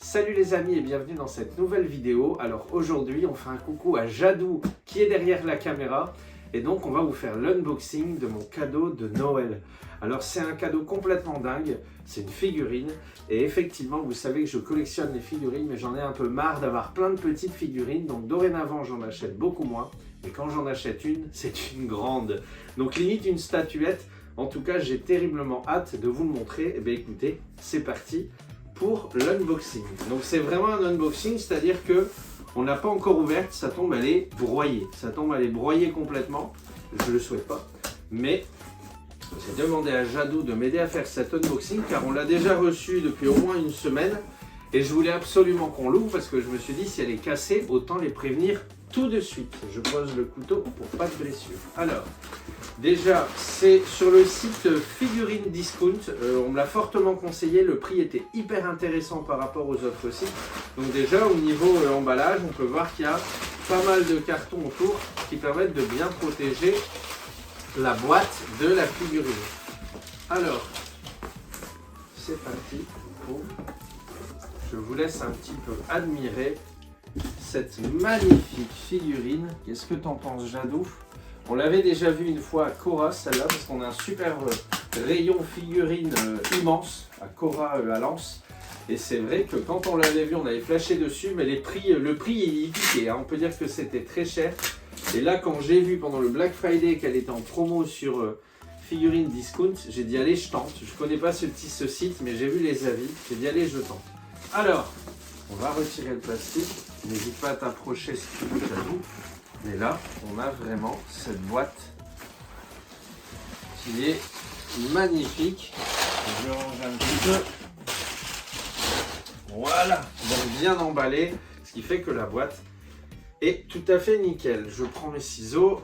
Salut les amis et bienvenue dans cette nouvelle vidéo. Alors aujourd'hui on fait un coucou à Jadou qui est derrière la caméra et donc on va vous faire l'unboxing de mon cadeau de Noël. Alors c'est un cadeau complètement dingue, c'est une figurine et effectivement vous savez que je collectionne les figurines mais j'en ai un peu marre d'avoir plein de petites figurines, donc dorénavant j'en achète beaucoup moins et quand j'en achète une, c'est une grande. Donc limite une statuette. En tout cas j'ai terriblement hâte de vous le montrer. Et bien écoutez, c'est parti pour l'unboxing. Donc c'est vraiment un unboxing, c'est-à-dire que on n'a pas encore ouverte, ça tombe, elle est broyée. Ça tombe, elle est broyée complètement. Je le souhaite pas. Mais j'ai demandé à Jadou de m'aider à faire cet unboxing car on l'a déjà reçu depuis au moins une semaine. Et je voulais absolument qu'on l'ouvre parce que je me suis dit si elle est cassée, autant les prévenir tout de suite. Je pose le couteau pour pas de blessure. Alors, déjà, c'est sur le site Figurine Discount. On me l'a fortement conseillé. Le prix était hyper intéressant par rapport aux autres sites. Donc déjà, au niveau emballage, on peut voir qu'il y a pas mal de cartons autour qui permettent de bien protéger la boîte de la figurine. Alors, c'est parti. Je vous laisse un petit peu admirer cette magnifique figurine. Qu'est-ce que t'en penses, Jadou? On l'avait déjà vu une fois à Cora, celle-là, parce qu'on a un super rayon figurine immense à Cora à Lens. Et c'est vrai que quand on l'avait vu, on avait flashé dessus, mais le prix il y piquait. Hein. On peut dire que c'était très cher. Et là, quand j'ai vu pendant le Black Friday qu'elle était en promo sur Figurine Discount, j'ai dit allez, je tente. Je connais pas ce site, mais j'ai vu les avis. J'ai dit allez, je tente. Alors, on va retirer le plastique. N'hésite pas à t'approcher si tu veux, Jadou. Mais là, on a vraiment cette boîte qui est magnifique. Je range un petit peu. Voilà, donc bien emballé, ce qui fait que la boîte est tout à fait nickel. Je prends mes ciseaux,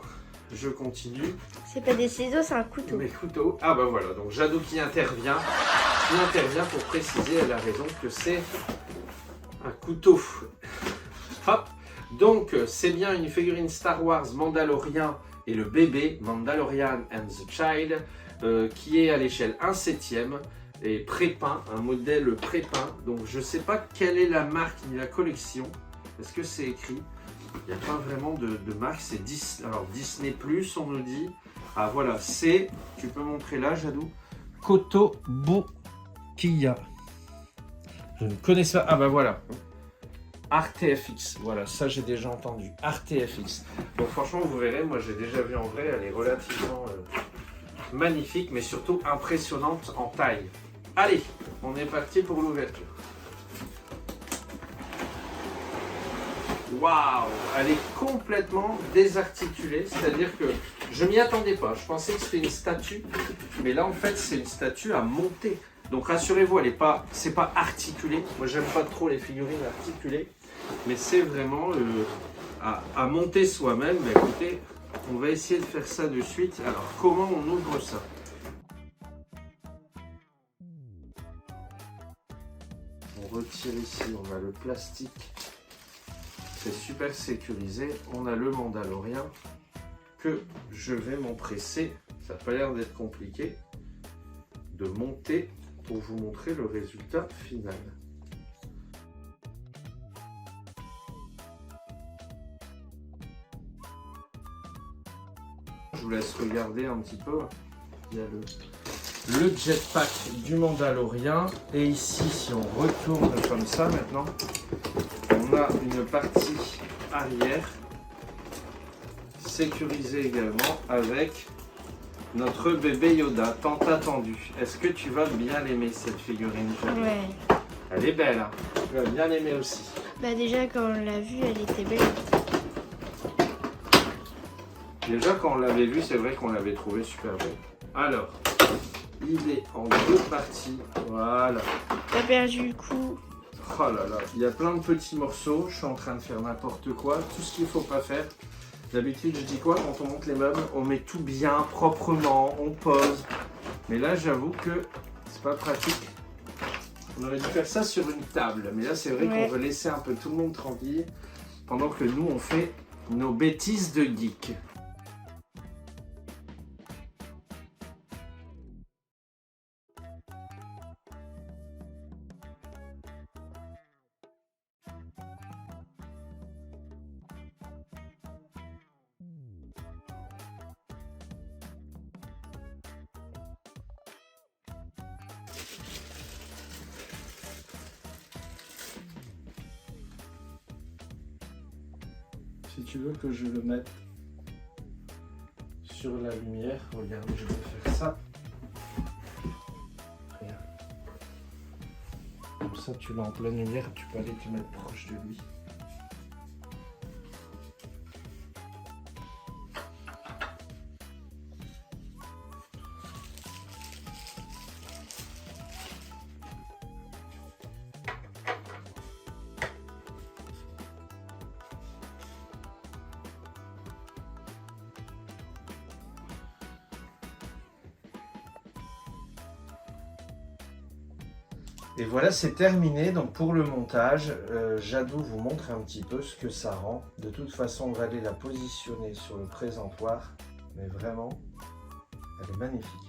je continue. C'est pas des ciseaux, c'est un couteau. Mes couteaux. Ah bah voilà, donc Jadou qui intervient pour préciser, elle a raison que c'est un couteau. Hop. Donc c'est bien une figurine Star Wars Mandalorian et le bébé Mandalorian and the Child qui est à l'échelle 1/7 et pré-peint, un modèle pré-peint. Donc je ne sais pas quelle est la marque ni la collection. Est-ce que c'est écrit? Il n'y a pas vraiment de marque, c'est Disney+, on nous dit. Ah voilà, c'est, tu peux montrer là Jadou, Kotobukiya. Je ne connais pas, ah bah voilà. RTFX, voilà, ça j'ai déjà entendu, RTFX. Donc franchement, vous verrez, moi j'ai déjà vu en vrai, elle est relativement magnifique, mais surtout impressionnante en taille. Allez, on est parti pour l'ouverture. Waouh, elle est complètement désarticulée, c'est-à-dire que je m'y attendais pas. Je pensais que c'était une statue, mais là en fait c'est une statue à monter. Donc rassurez-vous, c'est pas articulé. Moi j'aime pas trop les figurines articulées, mais c'est vraiment à monter soi-même. Bah, écoutez, on va essayer de faire ça de suite. Alors comment on ouvre ça? On retire ici, on a le plastique. C'est super sécurisé. On a le Mandalorian que je vais m'empresser. Ça n'a pas l'air d'être compliqué de monter pour vous montrer le résultat final. Je vous laisse regarder un petit peu. Il y a le jetpack du Mandalorian. Et ici, si on retourne comme ça maintenant, on a une partie arrière sécurisée également avec notre bébé Yoda tant attendu. Est-ce que tu vas bien l'aimer cette figurine? Ouais. Elle est belle, hein? Tu vas bien l'aimer aussi. Bah déjà quand on l'a vue, elle était belle. Déjà quand on l'avait vu, c'est vrai qu'on l'avait trouvé super belle. Alors, il est en deux parties. Voilà. T'as perdu le coup. Oh là là, il y a plein de petits morceaux. Je suis en train de faire n'importe quoi. Tout ce qu'il ne faut pas faire. D'habitude, je dis quoi quand on monte les meubles? On met tout bien, proprement, on pose. Mais là, j'avoue que c'est pas pratique. On aurait dû faire ça sur une table. Mais là, c'est vrai qu'on veut laisser un peu tout le monde tranquille pendant que nous, on fait nos bêtises de geek. Si tu veux que je le mette sur la lumière, regarde, je vais faire ça. Regarde. Comme ça, tu l'as en pleine lumière, tu peux aller te mettre proche de lui. Et voilà, c'est terminé. Donc pour le montage, Jadou vous montre un petit peu ce que ça rend. De toute façon, on va aller la positionner sur le présentoir. Mais vraiment, elle est magnifique.